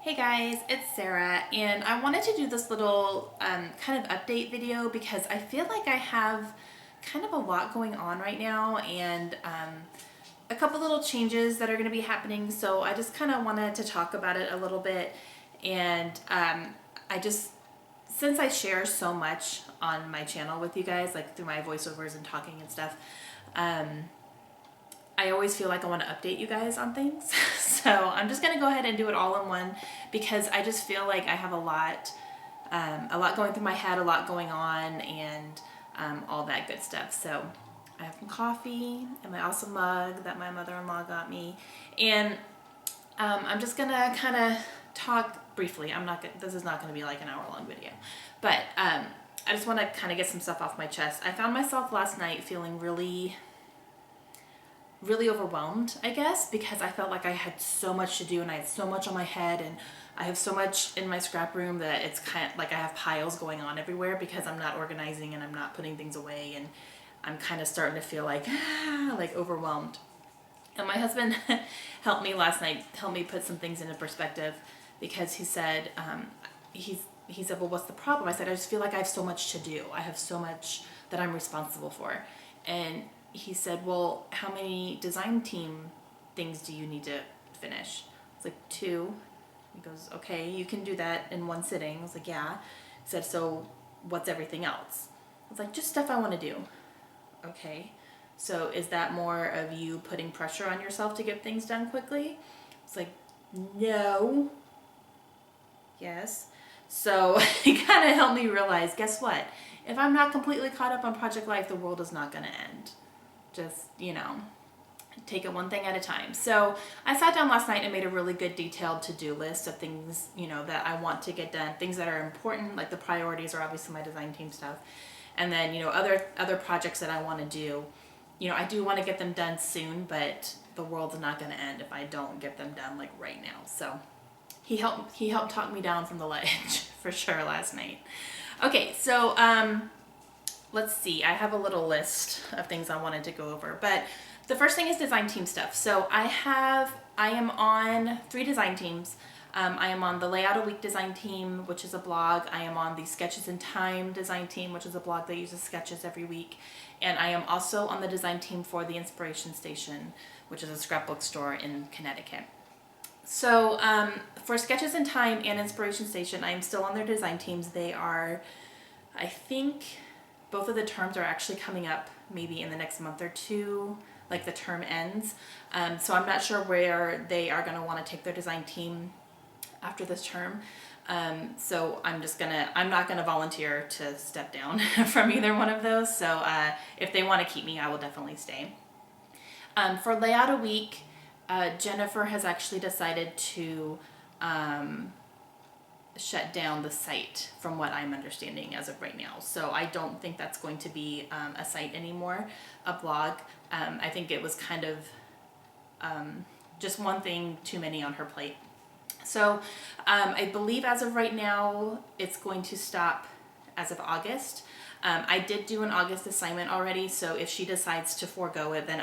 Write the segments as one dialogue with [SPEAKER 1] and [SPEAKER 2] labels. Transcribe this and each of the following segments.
[SPEAKER 1] Hey guys, it's Sarah, and I wanted to do this little kind of update video because I feel like I have kind of a lot going on right now and a couple little changes that are going to be happening. So I just kind of wanted to talk about it a little bit. And since I share so much on my channel with you guys, like through my voiceovers and talking and stuff, I always feel like I want to update you guys on things. So I'm just going to go ahead and do it all in one because I just feel like I have a lot going through my head, a lot going on, and all that good stuff. So I have some coffee and my awesome mug that my mother-in-law got me. And I'm just going to kind of talk briefly. This is not going to be like an hour-long video. But I just want to kind of get some stuff off my chest. I found myself last night feeling really overwhelmed, I guess, because I felt like I had so much to do and I had so much on my head and I have so much in my scrap room that it's kind of like I have piles going on everywhere because I'm not organizing and I'm not putting things away, and I'm kind of starting to feel like overwhelmed. And my husband helped me last night, helped me put some things into perspective, because he said, he said, well, what's the problem? I said, I just feel like I have so much to do. I have so much that I'm responsible for. And he said, well, how many design team things do you need to finish? I was like, 2. He goes, okay, you can do that in one sitting. I was like, yeah. He said, so what's everything else? I was like, just stuff I want to do. Okay, so is that more of you putting pressure on yourself to get things done quickly? It's like, no. Yes. So it kind of helped me realize, guess what? If I'm not completely caught up on Project Life, the world is not going to end. Just, take it one thing at a time. So I sat down last night and made a really good detailed to-do list of things, that I want to get done, things that are important, like the priorities are obviously my design team stuff. And then, other projects that I want to do. I do want to get them done soon, but the world's not going to end if I don't get them done like right now. So he helped talk me down from the ledge for sure last night. Okay, so let's see. I have a little list of things I wanted to go over, but the first thing is design team stuff. So I am on 3 design teams. I am on the Layout a Week design team, which is a blog. I am on the Sketches in Time design team, which is a blog that uses sketches every week. And I am also on the design team for the Inspiration Station, which is a scrapbook store in Connecticut. So for Sketches in Time and Inspiration Station, I am still on their design teams. They are, I think, both of the terms are actually coming up maybe in the next month or 2, like the term ends. So I'm not sure where they are going to want to take their design team after this term. So I'm not gonna volunteer to step down from either one of those. So if they want to keep me, I will definitely stay. For Layout a Week, Jennifer has actually decided to shut down the site, from what I'm understanding as of right now. So I don't think that's going to be a site anymore, a blog. I think it was kind of just one thing too many on her plate. So I believe as of right now, it's going to stop as of August. I did do an August assignment already, so if she decides to forego it, then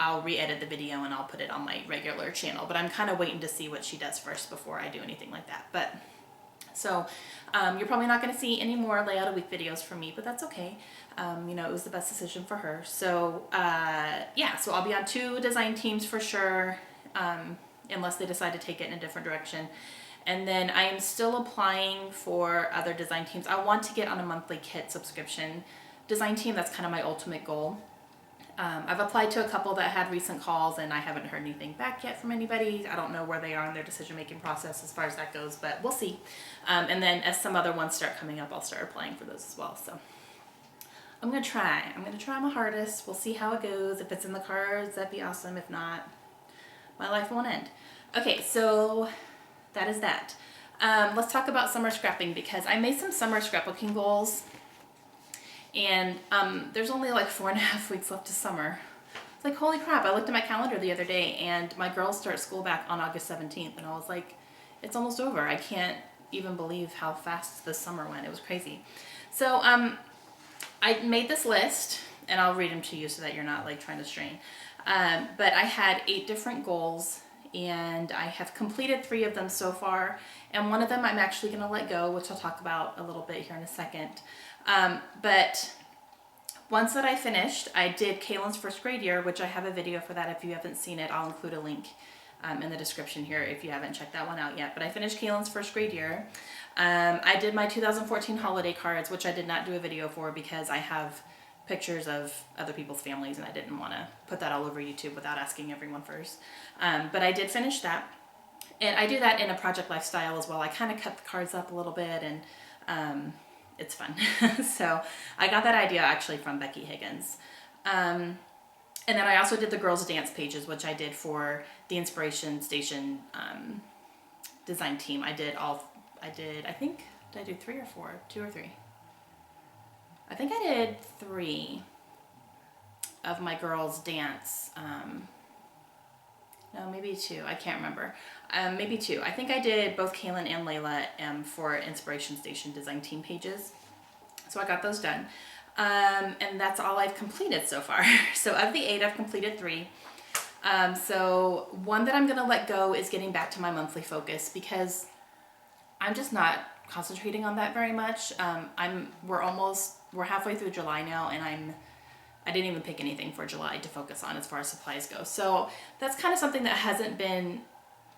[SPEAKER 1] I'll re-edit the video and I'll put it on my regular channel. But I'm kind of waiting to see what she does first before I do anything like that. But so you're probably not going to see any more Layout a Week videos from me, but that's okay. It was the best decision for her. So yeah, so I'll be on 2 design teams for sure. Unless they decide to take it in a different direction. And then I am still applying for other design teams. I want to get on a monthly kit subscription design team. That's kind of my ultimate goal. I've applied to a couple that had recent calls and I haven't heard anything back yet from anybody. I don't know where they are in their decision-making process as far as that goes, but we'll see. And then as some other ones start coming up, I'll start applying for those as well. So I'm going to try. I'm going to try my hardest. We'll see how it goes. If it's in the cards, that'd be awesome. If not, my life won't end. Okay, so that is that. Let's talk about summer scrapping, because I made some summer scrapbooking goals, and there's only like 4.5 weeks left to summer. It's like, holy crap, I looked at my calendar the other day and my girls start school back on August 17th, and I was like, it's almost over. I can't even believe how fast this summer went. It was crazy. So I made this list, and I'll read them to you so that you're not like trying to strain. But I had 8 different goals and I have completed 3 of them so far, and one of them I'm actually going to let go, which I'll talk about a little bit here in a second. But once that I finished, I did Kaylin's first grade year, which I have a video for that. If you haven't seen it, I'll include a link in the description here if you haven't checked that one out yet. But I finished Kaylin's first grade year. I did my 2014 holiday cards, which I did not do a video for because I have pictures of other people's families and I didn't want to put that all over YouTube without asking everyone first. But I did finish that. And I do that in a Project Lifestyle as well. I kind of cut the cards up a little bit, and it's fun. So I got that idea actually from Becky Higgins. And then I also did the girls' dance pages, which I did for the Inspiration Station design team. I think, did I do 3 or 4? 2 or 3? I think I did 3 of my girls' dance. No, maybe 2. I can't remember. Maybe 2. I think I did both Kaylin and Layla for Inspiration Station design team pages. So I got those done. And that's all I've completed so far. So of the 8, I've completed 3. So one that I'm going to let go is getting back to my monthly focus because I'm just not concentrating on that very much. We're halfway through July now, and I didn't even pick anything for July to focus on as far as supplies go. So that's kind of something that hasn't been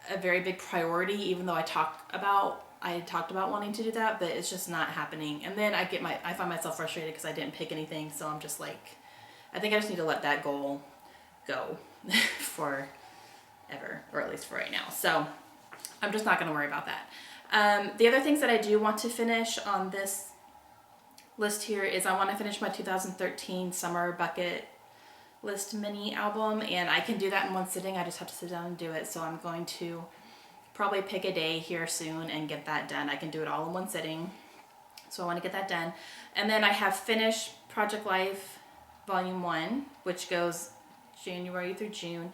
[SPEAKER 1] a very big priority, even though I talked about wanting to do that, but it's just not happening. And then I find myself frustrated because I didn't pick anything. So I'm just like, I think I just need to let that goal go forever, or at least for right now. So I'm just not going to worry about that. The other things that I do want to finish on this list here is I want to finish my 2013 Summer Bucket List mini album, and I can do that in one sitting. I just have to sit down and do it. So I'm going to probably pick a day here soon and get that done. I can do it all in one sitting. So I want to get that done. And then I have finished Project Life Volume 1, which goes January through June.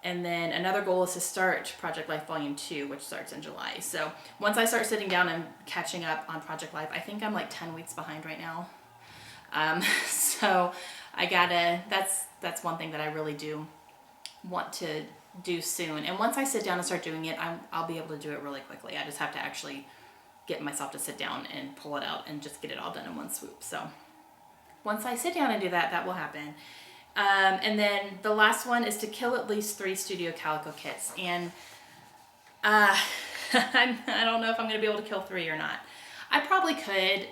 [SPEAKER 1] And then another goal is to start Project Life Volume 2, which starts in July. So once I start sitting down and catching up on Project Life, I think I'm like 10 weeks behind right now. So that's one thing that I really do want to do soon. And once I sit down and start doing it, I'll be able to do it really quickly. I just have to actually get myself to sit down and pull it out and just get it all done in one swoop. So once I sit down and do that, that will happen. And then the last one is to kill at least 3 Studio Calico kits. And I don't know if I'm going to be able to kill 3 or not. I probably could.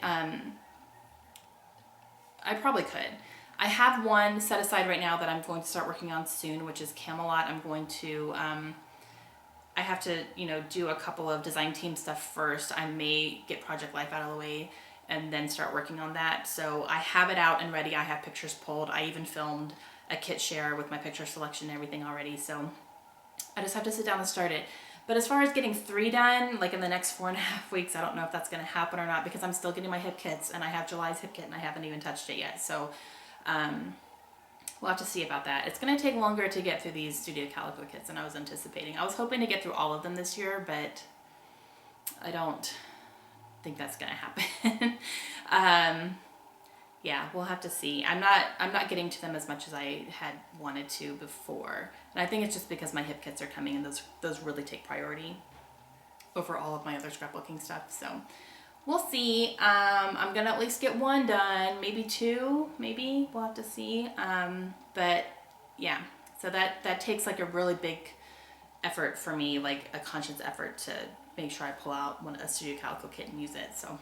[SPEAKER 1] I have one set aside right now that I'm going to start working on soon, which is Camelot. I'm going to, I have to, do a couple of design team stuff first. I may get Project Life out of the way and then start working on that. So I have it out and ready. I have pictures pulled. I even filmed a kit share with my picture selection and everything already. So I just have to sit down and start it. But as far as getting 3 done, like in the next 4.5 weeks, I don't know if that's going to happen or not because I'm still getting my hip kits and I have July's hip kit and I haven't even touched it yet. So we'll have to see about that. It's going to take longer to get through these Studio Calico kits than I was anticipating. I was hoping to get through all of them this year, but I don't think that's going to happen. Yeah, we'll have to see. I'm not getting to them as much as I had wanted to before. And I think it's just because my hip kits are coming and those really take priority over all of my other scrapbooking stuff. So we'll see. I'm going to at least get 1 done, maybe 2, maybe. We'll have to see. But yeah, so that takes like a really big effort for me, like a conscious effort to make sure I pull out a Studio Calico kit and use it. So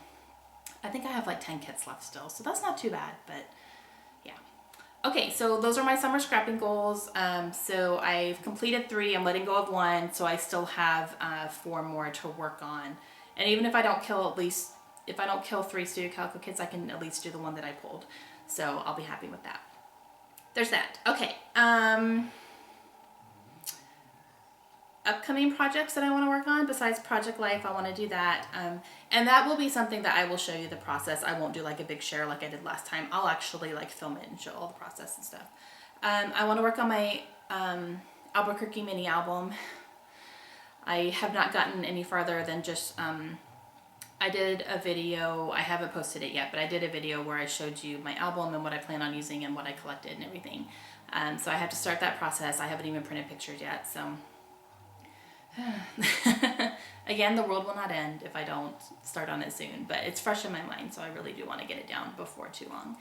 [SPEAKER 1] I think I have like 10 kits left still, so that's not too bad, but yeah. Okay, so those are my summer scrapping goals. So I've completed 3, I'm letting go of 1, so I still have 4 more to work on. And even if I don't kill 3 Studio Calico kits, I can at least do the one that I pulled. So I'll be happy with that. There's that. Okay. Upcoming projects that I want to work on besides Project Life, I want to do that. And that will be something that I will show you the process. I won't do like a big share like I did last time. I'll actually like film it and show all the process and stuff. I want to work on my Albuquerque mini album. I have not gotten any farther than just, I did a video, I haven't posted it yet, but I did a video where I showed you my album and what I plan on using and what I collected and everything. So I have to start that process. I haven't even printed pictures yet, so Again, the world will not end if I don't start on it soon, but it's fresh in my mind, so I really do want to get it down before too long.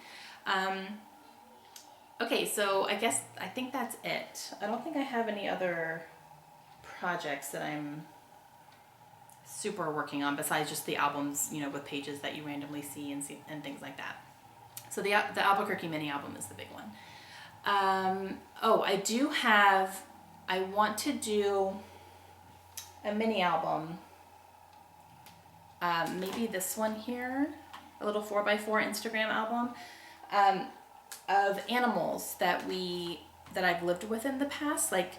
[SPEAKER 1] Okay, so I think that's it. I don't think I have any other projects that I'm super working on besides just the albums, with pages that you randomly see and things like that. So the Albuquerque mini album is the big one. I want to do a mini album. Maybe this one here, a little 4x4 Instagram album, of animals that I've lived with in the past. Like,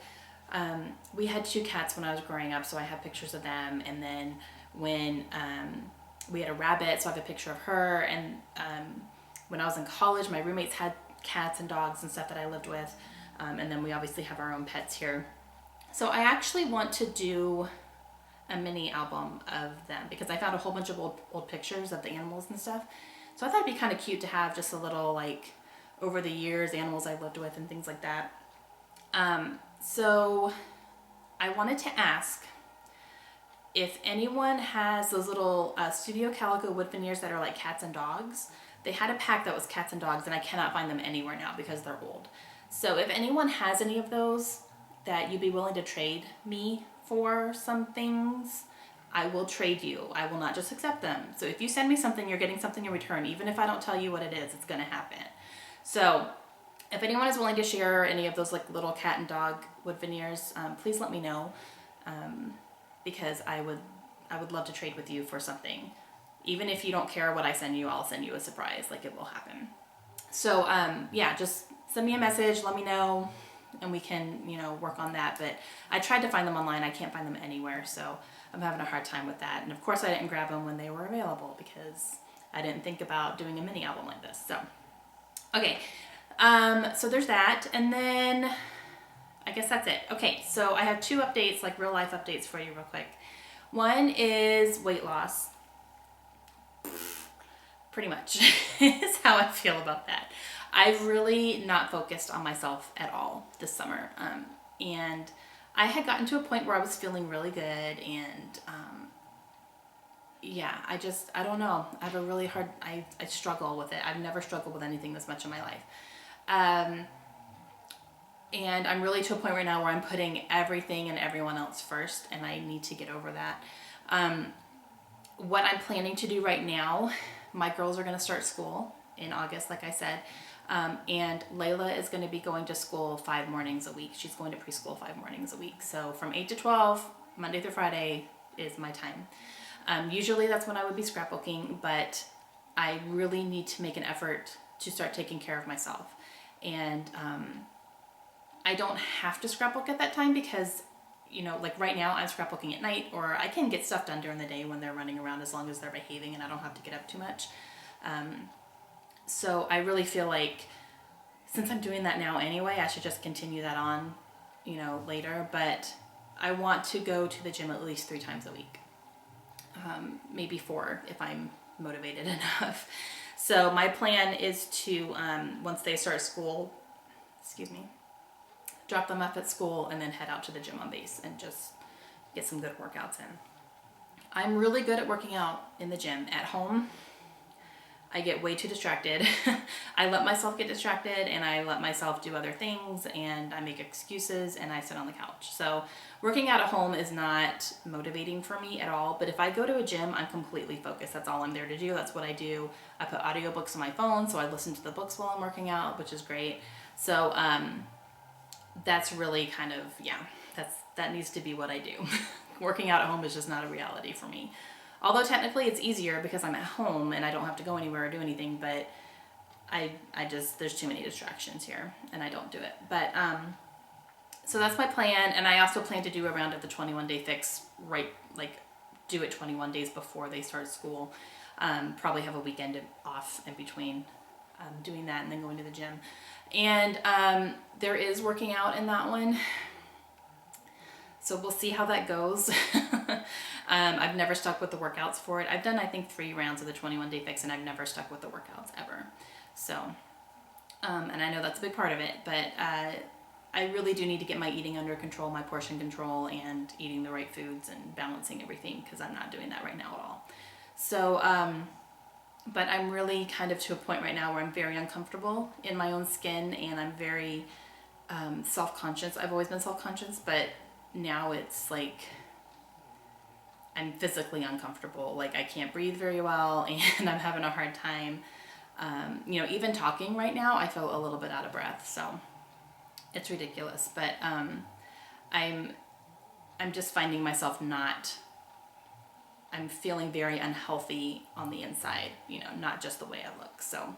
[SPEAKER 1] we had 2 cats when I was growing up, so I have pictures of them. And then when we had a rabbit, so I have a picture of her. And when I was in college, my roommates had cats and dogs and stuff that I lived with. And then we obviously have our own pets here. So I actually want to do a mini album of them because I found a whole bunch of old pictures of the animals and stuff. So I thought it'd be kind of cute to have just a little, like, over the years, animals I've lived with and things like that. So I wanted to ask if anyone has those little Studio Calico wood veneers that are like cats and dogs. They had a pack that was cats and dogs, and I cannot find them anywhere now because they're old. So if anyone has any of those that you'd be willing to trade me for some things, I will trade you. I will not just accept them. So if you send me something, you're getting something in return. Even if I don't tell you what it is, it's going to happen. So if anyone is willing to share any of those like little cat and dog wood veneers, please let me know, because I would love to trade with you for something. Even if you don't care what I send you, I'll send you a surprise. Like, it will happen. So yeah, just send me a message, let me know, and we can work on that. But I tried to find them online. I can't find them anywhere, so I'm having a hard time with that. And of course I didn't grab them when they were available because I didn't think about doing a mini album like this. So okay, so there's that. And then I guess that's it. Okay, so I have 2 updates, like real life updates for you real quick. One is weight loss. Pretty much is how I feel about that. I've really not focused on myself at all this summer. And I had gotten to a point where I was feeling really good, and yeah, I don't know. I have a really hard, I struggle with it. I've never struggled with anything this much in my life. And I'm really to a point right now where I'm putting everything and everyone else first, and I need to get over that. What I'm planning to do right now, my girls are going to start school in August, like I said. And Layla is going to be going to school 5 mornings a week. She's going to preschool 5 mornings a week. So from 8 to 12, Monday through Friday is my time. Usually that's when I would be scrapbooking, but I really need to make an effort to start taking care of myself. And I don't have to scrapbook at that time because, like right now I'm scrapbooking at night, or I can get stuff done during the day when they're running around as long as they're behaving and I don't have to get up too much. So I really feel like since I'm doing that now anyway, I should just continue that on, later. But I want to go to the gym at least 3 times a week. Maybe 4 if I'm motivated enough. So my plan is to, once they start school, drop them off at school and then head out to the gym on base and just get some good workouts in. I'm really good at working out in the gym. At home, I get way too distracted. I let myself get distracted, and I let myself do other things, and I make excuses, and I sit on the couch. So working out at home is not motivating for me at all. But if I go to a gym, I'm completely focused. That's all I'm there to do. That's what I do. I put audiobooks on my phone, so I listen to the books while I'm working out, which is great. So that's really kind of, that needs to be what I do. Working out at home is just not a reality for me. Although technically it's easier because I'm at home and I don't have to go anywhere or do anything, but I just, there's too many distractions here and I don't do it. But, so that's my plan. And I also plan to do a round of the 21-day fix, do it 21 days before they start school. Probably have a weekend off in between doing that and then going to the gym. And there is working out in that one. So we'll see how that goes. I've never stuck with the workouts for it. I've done, I think, 3 rounds of the 21-day fix, and I've never stuck with the workouts ever. So, and I know that's a big part of it, but I really do need to get my eating under control, my portion control, and eating the right foods and balancing everything, because I'm not doing that right now at all. So, but I'm really kind of to a point right now where I'm very uncomfortable in my own skin, and I'm very self-conscious. I've always been self-conscious, but now it's like I'm physically uncomfortable. Like I can't breathe very well, and I'm having a hard time. You know, even talking right now, I feel a little bit out of breath. So it's ridiculous, but I'm just finding myself I'm feeling very unhealthy on the inside, you know, not just the way I look. So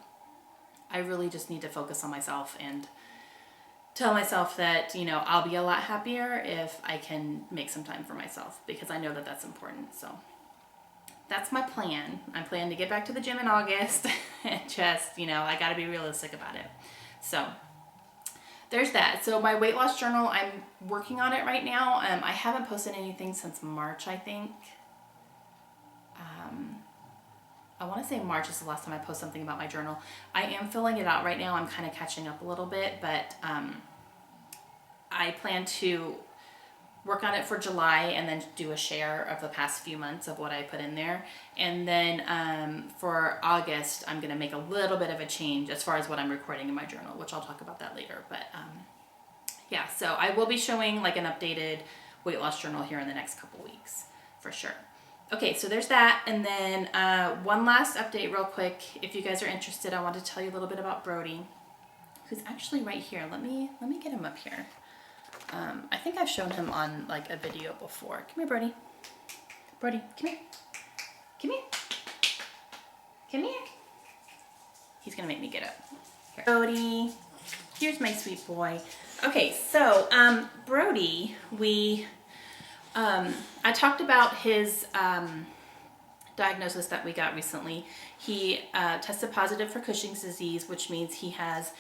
[SPEAKER 1] I really just need to focus on myself and tell myself that, you know, I'll be a lot happier if I can make some time for myself, because I know that that's important. So that's my plan. I'm planning to get back to the gym in August and just, you know, I got to be realistic about it. So there's that. So my weight loss journal, I'm working on it right now. I haven't posted anything since March, I think. I want to say March is the last time I posted something about my journal. I am filling it out right now. I'm kind of catching up a little bit, but I plan to work on it for July and then do a share of the past few months of what I put in there. And then for August, I'm going to make a little bit of a change as far as what I'm recording in my journal, which I'll talk about that later. But yeah, so I will be showing like an updated weight loss journal here in the next couple weeks for sure. Okay, so there's that. And then one last update real quick. If you guys are interested, I want to tell you a little bit about Brody, who's actually right here. Let me get him up here. I think I've shown him on like a video before. Come here, Brody. Brody, come here. Come here. Come here. He's gonna make me get up. Here. Brody, here's my sweet boy. Okay, so Brody, I talked about his diagnosis that we got recently. He tested positive for Cushing's disease, which means he has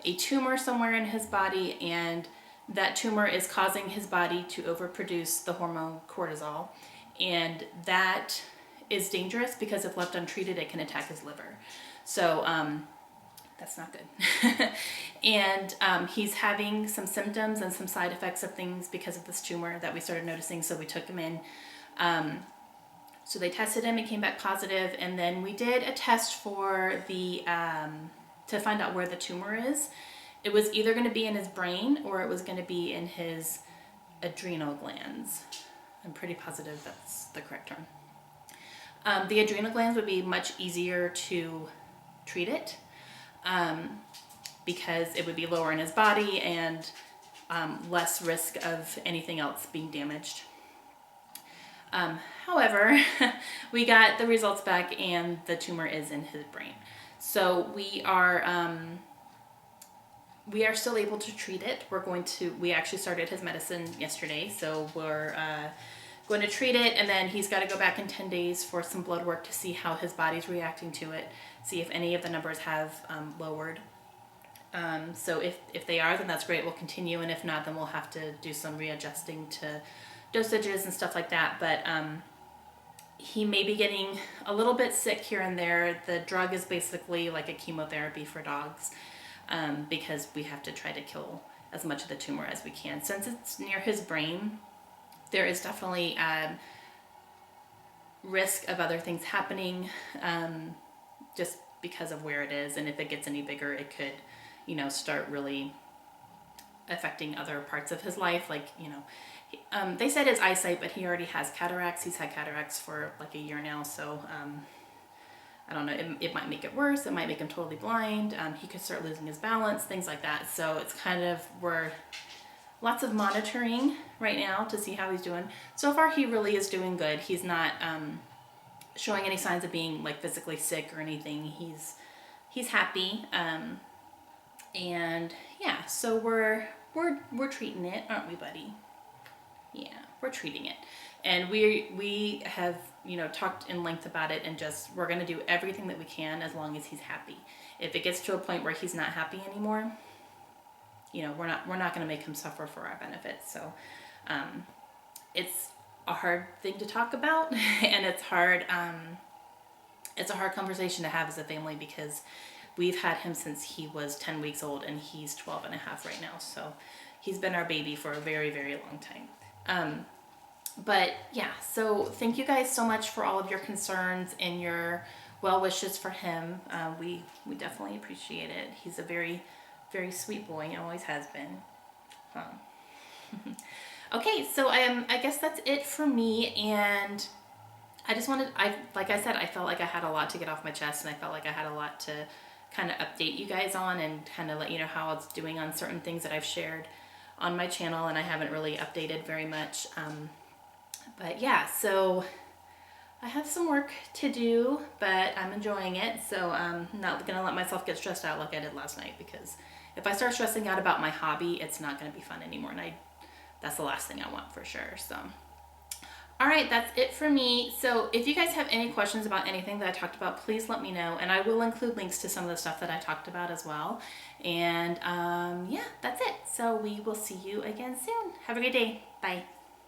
[SPEAKER 1] a tumor somewhere in his body, and that tumor is causing his body to overproduce the hormone cortisol, and that is dangerous because if left untreated, it can attack his liver. So that's not good. And he's having some symptoms and some side effects of things because of this tumor that we started noticing, so we took him in. So they tested him, it came back positive, and then we did a test for the to find out where the tumor is. It was either going to be in his brain or it was going to be in his adrenal glands. I'm pretty positive that's the correct term. The adrenal glands would be much easier to treat it because it would be lower in his body and less risk of anything else being damaged. However, we got the results back and the tumor is in his brain. So we are still able to treat it. We actually started his medicine yesterday, so we're going to treat it, and then he's got to go back in 10 days for some blood work to see how his body's reacting to it, see if any of the numbers have lowered. So if they are, then that's great, we'll continue, and if not, then we'll have to do some readjusting to dosages and stuff like that. But he may be getting a little bit sick here and there. The drug is basically like a chemotherapy for dogs. Because we have to try to kill as much of the tumor as we can. Since it's near his brain, there is definitely risk of other things happening just because of where it is. And if it gets any bigger, it could, you know, start really affecting other parts of his life. Like, you know, they said his eyesight, but he already has cataracts. He's had cataracts for like a year now, so I don't know, it might make it worse, it might make him totally blind, he could start losing his balance, things like that. So it's kind of, we're lots of monitoring right now to see how he's doing. So far he really is doing good. He's not showing any signs of being like physically sick or anything. He's happy, and yeah, so we're treating it, aren't we, buddy? Yeah, we're treating it. And we have, you know, talked in length about it, and just, we're going to do everything that we can as long as he's happy. If it gets to a point where he's not happy anymore, you know, we're not going to make him suffer for our benefits. So it's a hard thing to talk about, and it's a hard conversation to have as a family, because we've had him since he was 10 weeks old and he's 12 and a half right now. So he's been our baby for a very, very long time. But yeah, so thank you guys so much for all of your concerns and your well wishes for him. We definitely appreciate it. He's a very, very sweet boy and always has been. Okay, so I guess that's it for me, and I just wanted, like I said, I felt like I had a lot to get off my chest, and I felt like I had a lot to kind of update you guys on and kind of let you know how it's doing on certain things that I've shared on my channel, and I haven't really updated very much. But yeah, so I have some work to do, but I'm enjoying it, so I'm not gonna let myself get stressed out like I did last night, because if I start stressing out about my hobby, it's not gonna be fun anymore, and that's the last thing I want for sure. So alright, that's it for me. So if you guys have any questions about anything that I talked about, please let me know, and I will include links to some of the stuff that I talked about as well. And yeah, that's it. So we will see you again soon. Have a great day. Bye.